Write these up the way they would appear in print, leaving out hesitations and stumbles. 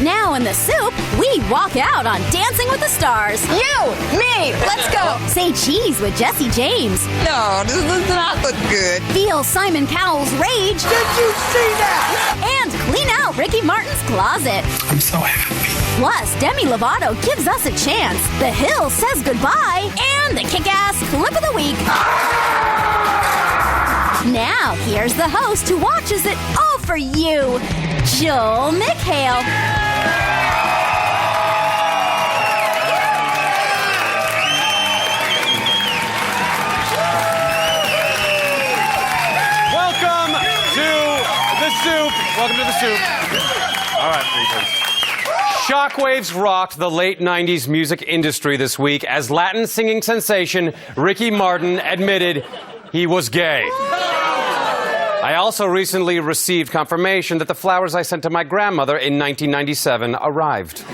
Now in the soup, we walk out on Dancing with the Stars. You! Me! Let's go! Say cheese with Jesse James. No, this does not look good. Feel Simon Cowell's rage. Did you see that? And clean out Ricky Martin's closet. I'm so happy. Plus, Demi Lovato gives us a chance. The Hill says goodbye. And the kick-ass clip of the week. Now, here's the host who watches it all for you, Joel McHale. Welcome to the soup. All right, please. Shockwaves rocked the late 90s music industry this week as Latin singing sensation Ricky Martin admitted he was gay. I also recently received confirmation that the flowers I sent to my grandmother in 1997 arrived.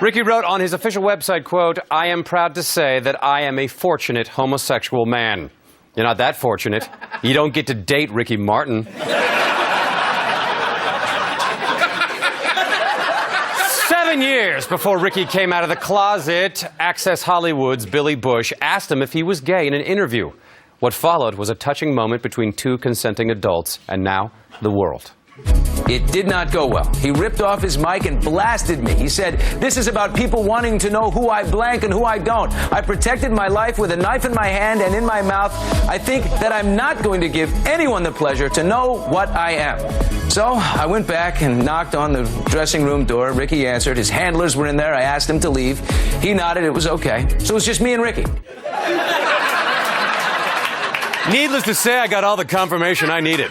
Ricky wrote on his official website, quote, "I am proud to say that I am a fortunate homosexual man." You're not that fortunate. You don't get to date Ricky Martin. 7 years before Ricky came out of the closet, Access Hollywood's Billy Bush asked him if he was gay in an interview. What followed was a touching moment between two consenting adults, and now the world. It did not go well. He ripped off his mic and blasted me. He said, "This is about people wanting to know who I blank and who I don't. I protected my life with a knife in my hand and in my mouth. I think that I'm not going to give anyone the pleasure to know what I am." So I went back and knocked on the dressing room door. Ricky answered. His handlers were in there. I asked him to leave. He nodded. It was okay. So it was just me and Ricky. Needless to say, I got all the confirmation I needed.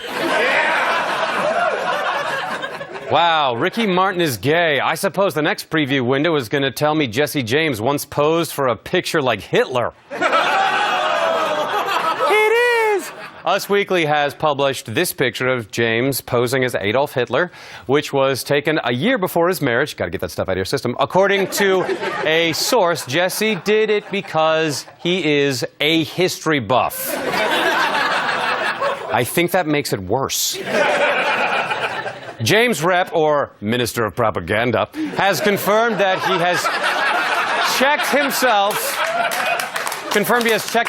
Wow, Ricky Martin is gay. I suppose the next preview window is going to tell me Jesse James once posed for a picture like Hitler. It is! Us Weekly has published this picture of James posing as Adolf Hitler, which was taken a year before his marriage. Got to get that stuff out of your system. According to a source, Jesse did it because he is a history buff. I think that makes it worse. James Rep, or Minister of Propaganda, has confirmed that he has checked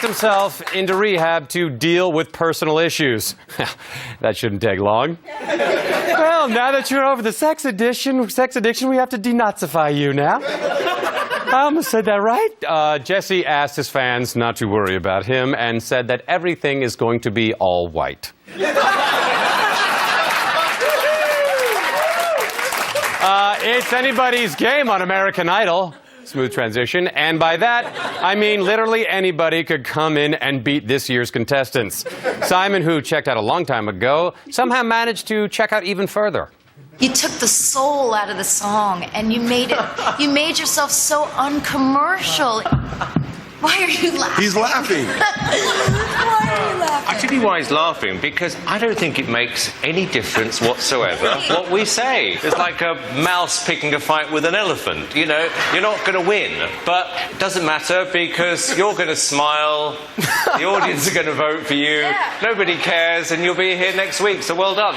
himself into rehab to deal with personal issues. That shouldn't take long. Well, now that you're over the sex addiction, we have to denazify you now. I almost said that right. Jesse asked his fans not to worry about him and said that everything is going to be all white. It's anybody's game on American Idol. Smooth transition. And by that, I mean literally anybody could come in and beat this year's contestants. Simon, who checked out a long time ago, somehow managed to check out even further. You took the soul out of the song and you made yourself so uncommercial. Why are you laughing? He's laughing. Why are you laughing? I tell you why he's laughing, because I don't think it makes any difference whatsoever what we say. It's like a mouse picking a fight with an elephant. You know, you're not going to win, but it doesn't matter because you're going to smile, the audience are going to vote for you, nobody cares, and you'll be here next week, so well done.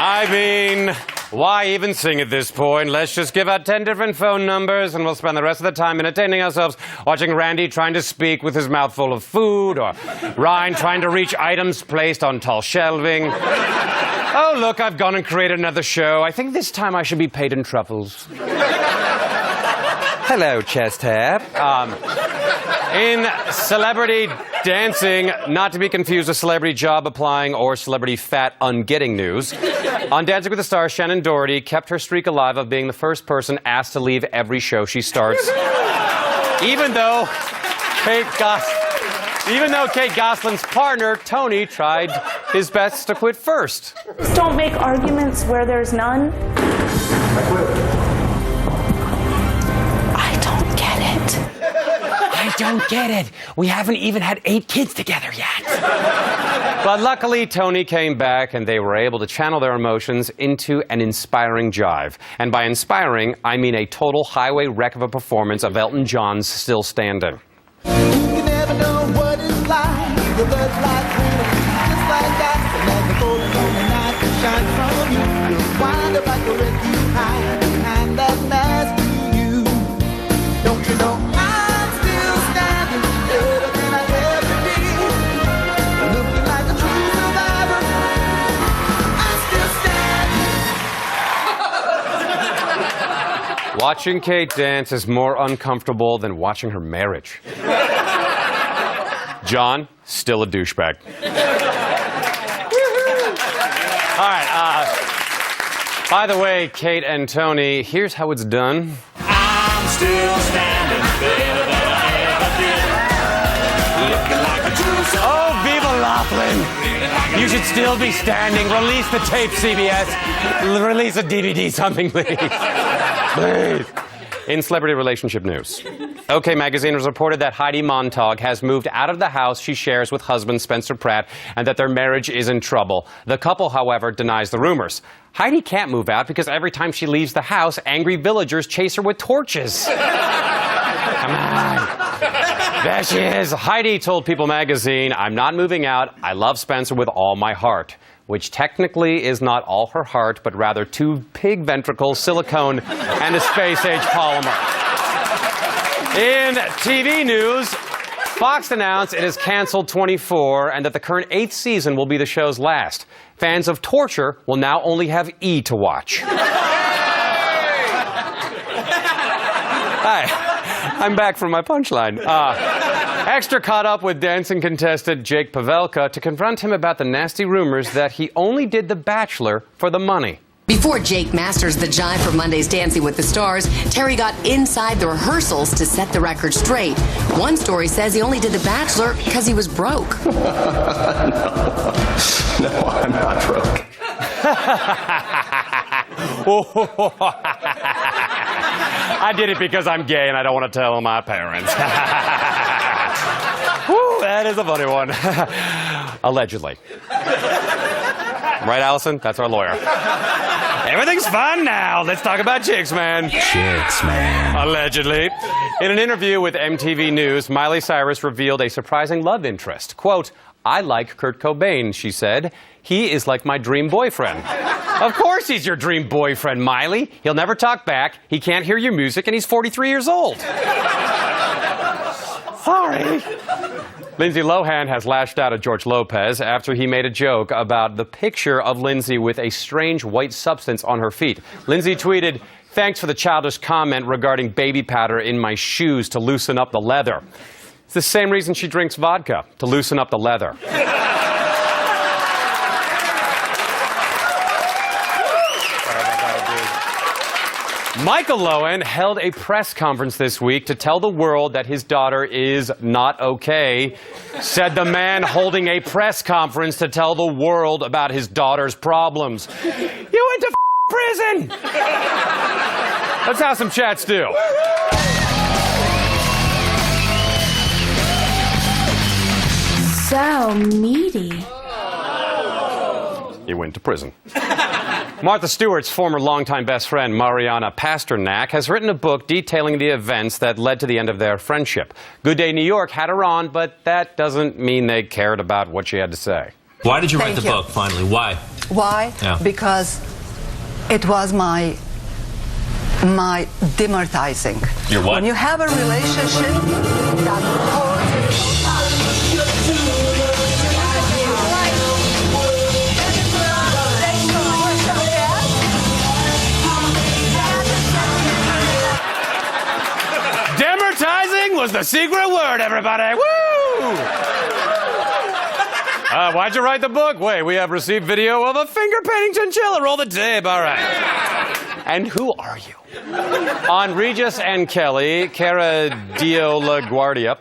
I mean, why even sing at this point? Let's just give out 10 different phone numbers and we'll spend the rest of the time entertaining ourselves watching Randy trying to speak with his mouth full of food, or Ryan trying to reach items placed on tall shelving. Oh, look, I've gone and created another show. I think this time I should be paid in truffles. Hello, chest hair. In celebrity dancing, not to be confused with celebrity job applying or celebrity fat ungetting news. On Dancing with the Stars, Shannon Doherty kept her streak alive of being the first person asked to leave every show she starts. Even though Kate Gosselin's partner, Tony, tried his best to quit first. Just don't make arguments where there's none. I don't get it. We haven't even had 8 kids together yet. But luckily, Tony came back and they were able to channel their emotions into an inspiring jive. And by inspiring, I mean a total highway wreck of a performance of Elton John's Still Standing. You can never know what it's like. The blood's like freedom, just like that. And as the golden on the night that shines from you. Watching Kate dance is more uncomfortable than watching her marriage. John, still a douchebag. All right, by the way, Kate and Tony, here's how it's done. I'm still standing better than I ever did. Looking like a true son. Oh, Viva Laughlin! You should still be standing. Release the tape, CBS. Release a DVD, something, please. Please. In celebrity relationship news, OK Magazine has reported that Heidi Montag has moved out of the house she shares with husband Spencer Pratt and that their marriage is in trouble. The couple, however, denies the rumors. Heidi can't move out because every time she leaves the house, angry villagers chase her with torches. Come on. There she is. Heidi told People Magazine, "I'm not moving out. I love Spencer with all my heart." Which technically is not all her heart, but rather 2 pig ventricles, silicone, and a space-age polymer. In TV news, Fox announced it has canceled 24 and that the current 8th season will be the show's last. Fans of Torture will now only have E! To watch. Hi, I'm back from my punchline. Extra caught up with dancing contestant Jake Pavelka to confront him about the nasty rumors that he only did The Bachelor for the money. Before Jake masters the jive for Monday's Dancing with the Stars, Terry got inside the rehearsals to set the record straight. One story says he only did The Bachelor because he was broke. No, I'm not broke. I did it because I'm gay and I don't want to tell my parents. Woo, that is a funny one. Allegedly. Right, Allison? That's our lawyer. Everything's fine now. Let's talk about chicks, man. Chicks, man. Allegedly. In an interview with MTV News, Miley Cyrus revealed a surprising love interest. Quote, "I like Kurt Cobain," she said. "He is like my dream boyfriend." Of course he's your dream boyfriend, Miley. He'll never talk back. He can't hear your music, and he's 43 years old. Sorry. Lindsay Lohan has lashed out at George Lopez after he made a joke about the picture of Lindsay with a strange white substance on her feet. Lindsay tweeted, "Thanks for the childish comment regarding baby powder in my shoes to loosen up the leather." It's the same reason she drinks vodka, to loosen up the leather. Michael Lohan held a press conference this week to tell the world that his daughter is not okay. Said the man holding a press conference to tell the world about his daughter's problems. You went to prison! Let's have some chats too. So meaty. He went to prison. Martha Stewart's former longtime best friend, Mariana Pasternak, has written a book detailing the events that led to the end of their friendship. Good Day New York had her on, but that doesn't mean they cared about what she had to say. Why did you write the book, finally? Why? Why? Yeah. Because it was my demoralizing. Your what? When you have a relationship that Demoralizing was the secret word, everybody. Woo! Why'd you write the book? Wait, we have received video of a finger painting chinchilla. Roll the tape. All right. And who are you? On Regis and Kelly, Cara DiLaGuardia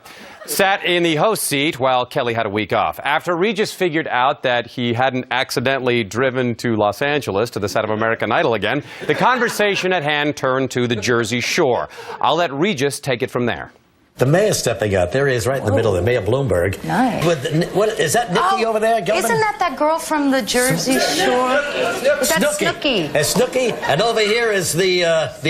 sat in the host seat while Kelly had a week off. After Regis figured out that he hadn't accidentally driven to Los Angeles to the set of American Idol again, the conversation at hand turned to the Jersey Shore. I'll let Regis take it from there. The mayor's stepping out. There he is, right in the middle of Mayor Bloomberg. Nice. What is that, Nikki over there? Isn't that girl from the Jersey Shore? That's Snooki. And Snooki. And over here is the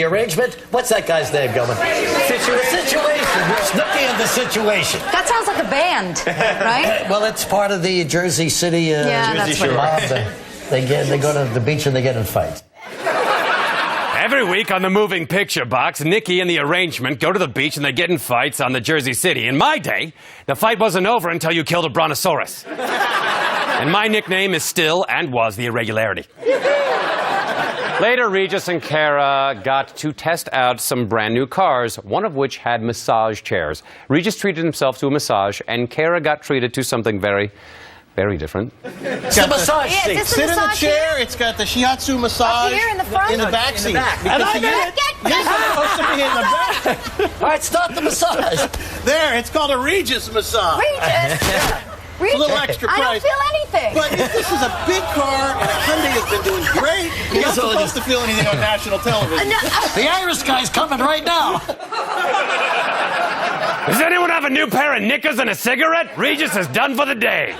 arrangement. What's that guy's name, Gilman? The Situation. Snooki and the Situation. That sounds like a band, right? Well, it's part of the Jersey City Jersey Shore mob. They go to the beach and they get in fights. Every week on the Moving Picture Box, Nikki and the arrangement go to the beach and they get in fights on the Jersey City. In my day, the fight wasn't over until you killed a brontosaurus. And my nickname is still and was the Irregularity. Later, Regis and Kara got to test out some brand new cars, one of which had massage chairs. Regis treated himself to a massage, and Kara got treated to something very, very different. It's the massage seat. Yeah, sit in the chair. It's got the shiatsu massage. Up here in the front? In the back seat. And I'm You're supposed to be in the back. All right, start the massage. There, it's called a Regis massage. Regis. It's a little extra price. I don't feel anything. But this is a big car, and Hyundai has been doing great. You're not supposed to feel anything on national television. The Irish guy's coming right now. Does anyone have a new pair of knickers and a cigarette? Regis is done for the day.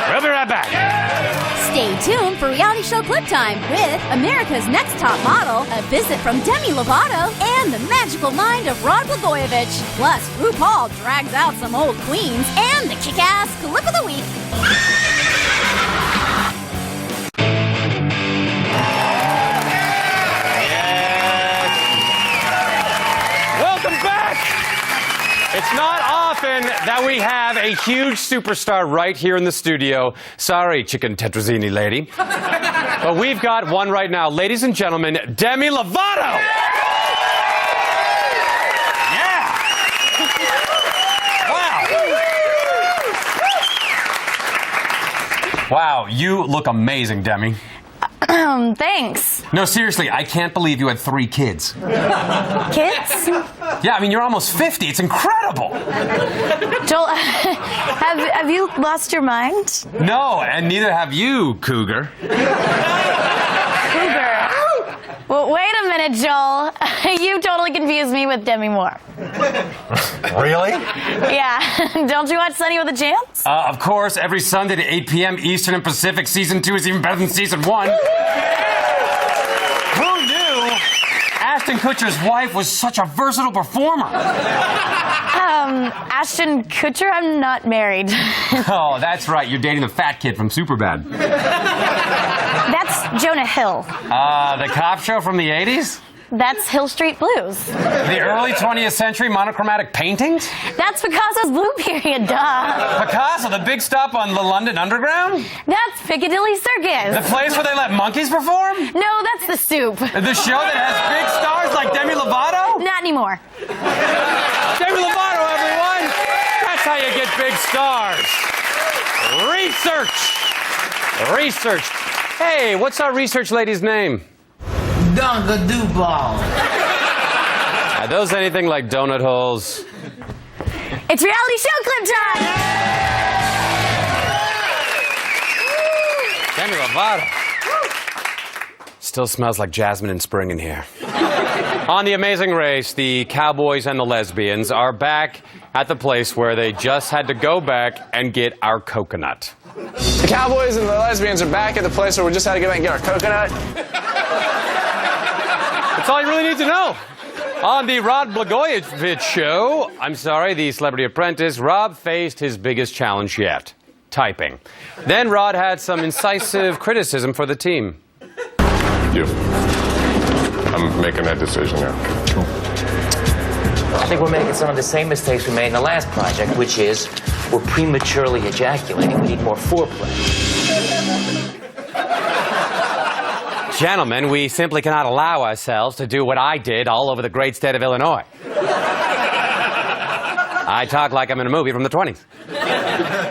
We'll be right back. Stay tuned for reality show clip time with America's Next Top Model, a visit from Demi Lovato, and the magical mind of Rod Blagojevich. Plus, RuPaul drags out some old queens and the kick-ass clip of the week. Welcome back! It's not often that we have a huge superstar right here in the studio. Sorry, chicken tetrazzini lady. But we've got one right now. Ladies and gentlemen, Demi Lovato! Yeah! Wow! Wow, you look amazing, Demi. Thanks. No, seriously, I can't believe you had 3 kids. Kids? Yeah, I mean, you're almost 50. It's incredible. Joel, have you lost your mind? No, and neither have you, Cougar. Cougar. Well, wait a minute, Joel. You totally confused me with Demi Moore. Really? Yeah. Don't you watch Sunny with a Chance? Of course, every Sunday at 8 p.m. Eastern and Pacific. Season 2 is even better than Season 1. Who knew Ashton Kutcher's wife was such a versatile performer? Ashton Kutcher? I'm not married. Oh, that's right. You're dating the fat kid from Superbad. That's Jonah Hill. The cop show from the 80s? That's Hill Street Blues. The early 20th century monochromatic paintings? That's Picasso's Blue Period, duh. Picasso, the big stop on the London Underground? That's Piccadilly Circus. The place where they let monkeys perform? No, that's The Stoop. The show that has big stars like Demi Lovato? Not anymore. Demi Lovato, everyone! That's how you get big stars. Research. Hey, what's our research lady's name? Dunga Duball. Are those anything like donut holes? It's reality show clip time! Demi Lovato. Still smells like jasmine and spring in here. On The Amazing Race, the cowboys and the lesbians are back at the place where they just had to go back and get our coconut. The cowboys and the lesbians are back at the place where we just had to go back and get our coconut. That's all you really need to know. On the Rod Blagojevich show, the Celebrity Apprentice, Rob faced his biggest challenge yet, typing. Then Rod had some incisive criticism for the team. I'm making that decision now. I think we're making some of the same mistakes we made in the last project, which is we're prematurely ejaculating. We need more foreplay. Gentlemen, we simply cannot allow ourselves to do what I did all over the great state of Illinois. I talk like I'm in a movie from the 20s.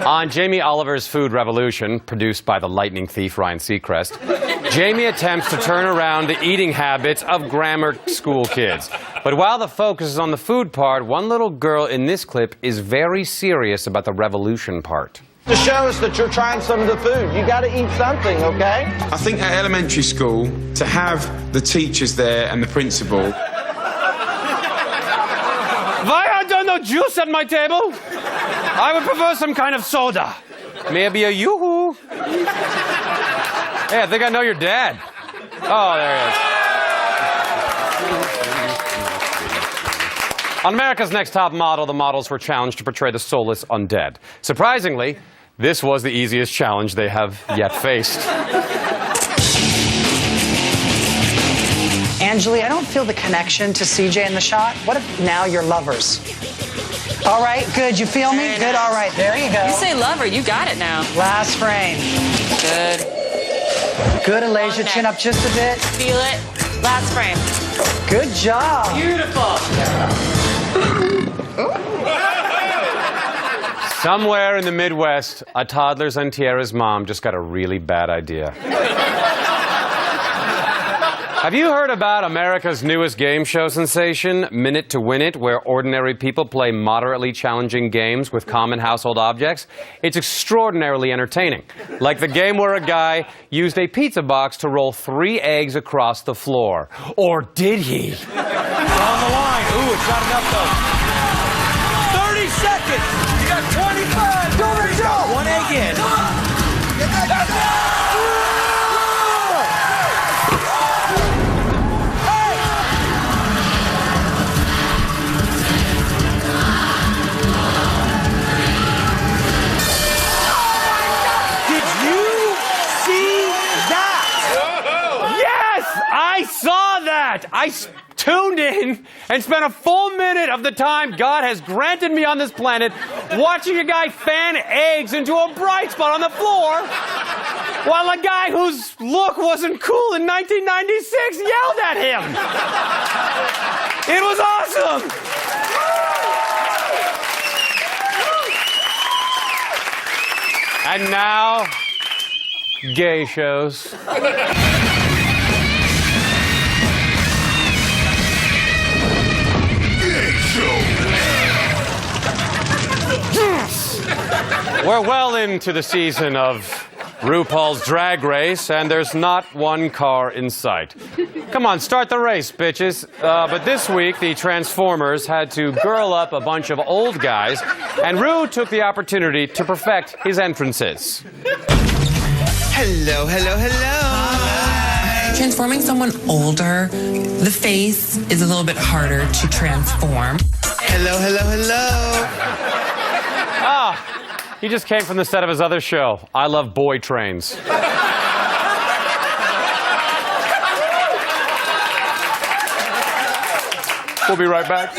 On Jamie Oliver's Food Revolution, produced by the lightning thief Ryan Seacrest, Jamie attempts to turn around the eating habits of grammar school kids. But while the focus is on the food part, one little girl in this clip is very serious about the revolution part. To show us that you're trying some of the food. You got to eat something, okay? I think at elementary school, to have the teachers there and the principal. Why are there no juice at my table? I would prefer some kind of soda. Maybe a yoo-hoo. Hey, I think I know your dad. Oh, there he is. On America's Next Top Model, the models were challenged to portray the soulless undead. Surprisingly, this was the easiest challenge they have yet faced. Angeli, I don't feel the connection to CJ in the shot. What if now you're lovers? All right, good. You feel me? Good, all right. There you go. You say lover, you got it now. Last frame. Good. Good, Alasia. Chin up just a bit. Feel it. Last frame. Good job. Beautiful. Somewhere in the Midwest, a toddler's and Tiara's mom just got a really bad idea. Have you heard about America's newest game show sensation, Minute to Win It, where ordinary people play moderately challenging games with common household objects? It's extraordinarily entertaining. Like the game where a guy used a pizza box to roll 3 eggs across the floor. Or did he? On the line. Ooh, it's not enough, though. 30 seconds. You got 25. Go, Rachel. 1 egg in. I saw that! I tuned in and spent a full minute of the time God has granted me on this planet watching a guy fan eggs into a bright spot on the floor while a guy whose look wasn't cool in 1996 yelled at him. It was awesome! And now, gay shows. We're well into the season of RuPaul's Drag Race, and there's not one car in sight. Come on, start the race, bitches. But this week, the Transformers had to girl up a bunch of old guys, and Ru took the opportunity to perfect his entrances. Hello, hello, hello. Hi. Transforming someone older, the face is a little bit harder to transform. Hello, hello, hello. Ah, he just came from the set of his other show, I Love Boy Trains. We'll be right back.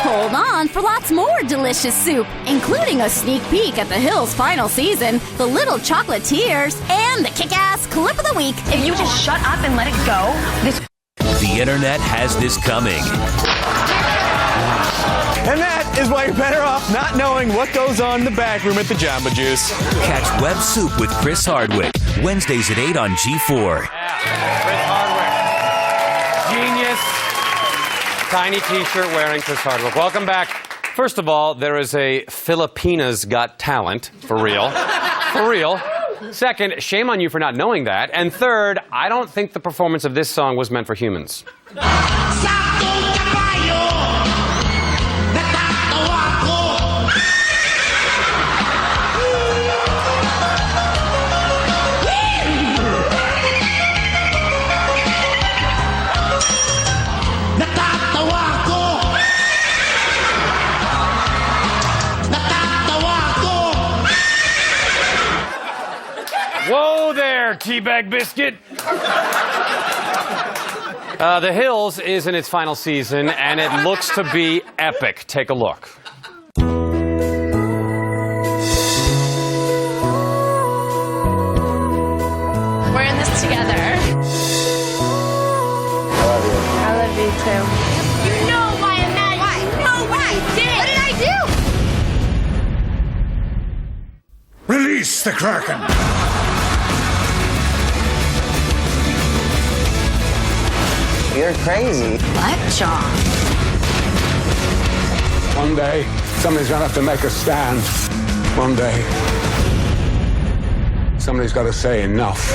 Hold on for lots more delicious soup, including a sneak peek at The Hill's final season, the Little Chocolatiers, and the kick-ass clip of the week. If you just shut up and let it go, this... The internet has this coming. And that is why you're better off not knowing what goes on in the back room at the Jamba Juice. Catch Web Soup with Chris Hardwick, Wednesdays at 8 on G4. Chris Hardwick. Genius. Tiny t-shirt wearing Chris Hardwick. Welcome back. First of all, there is a Filipinas Got Talent. For real. For real. Second, shame on you for not knowing that. And third, I don't think the performance of this song was meant for humans. Whoa there, teabag biscuit. The Hills is in its final season, and it looks to be epic. Take a look. We're in this together. I love you. I love you too. You know why I'm mad. Why? No, why? What did I do? Release the Kraken. You're crazy. What, John? One day, somebody's gonna have to make a stand. One day, somebody's got to say enough.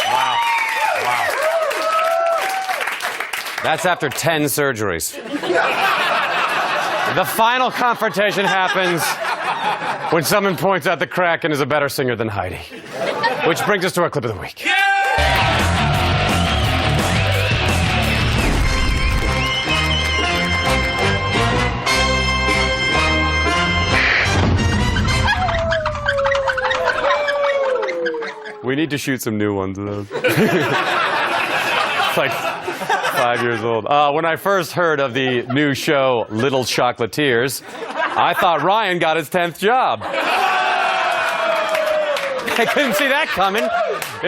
Wow. That's after 10 surgeries. The final confrontation happens when someone points out that Kraken is a better singer than Heidi. Which brings us to our clip of the week. We need to shoot some new ones of those. like 5 years old. When I first heard of the new show, Little Chocolatiers, I thought Ryan got his 10th job. I couldn't see that coming.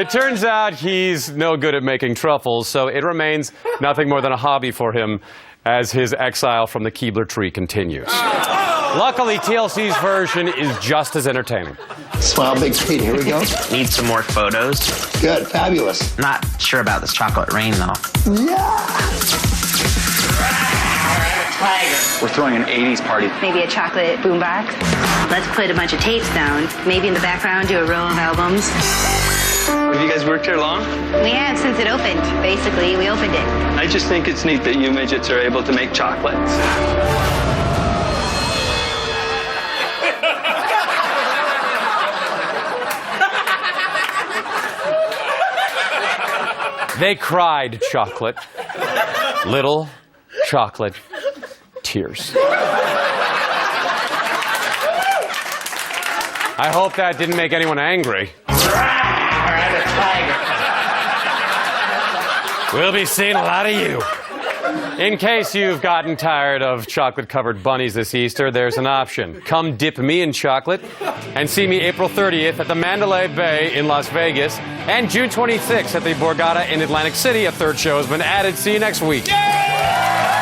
It turns out he's no good at making truffles, so it remains nothing more than a hobby for him as his exile from the Keebler tree continues. Luckily, TLC's version is just as entertaining. Smile big screen, here we go. Need some more photos. Good, fabulous. Not sure about this chocolate rain, though. Yeah! We're throwing an 80s party. Maybe a chocolate boombox. Let's put a bunch of tapes down. Maybe in the background do a row of albums. Have you guys worked here long? We have since it opened. Basically, we opened it. I just think it's neat that you midgets are able to make chocolates. They cried chocolate. Little chocolate tears. I hope that didn't make anyone angry. We'll be seeing a lot of you. In case you've gotten tired of chocolate-covered bunnies this Easter, there's an option. Come dip me in chocolate and see me April 30th at the Mandalay Bay in Las Vegas and June 26th at the Borgata in Atlantic City. A third show has been added. See you next week. Yeah!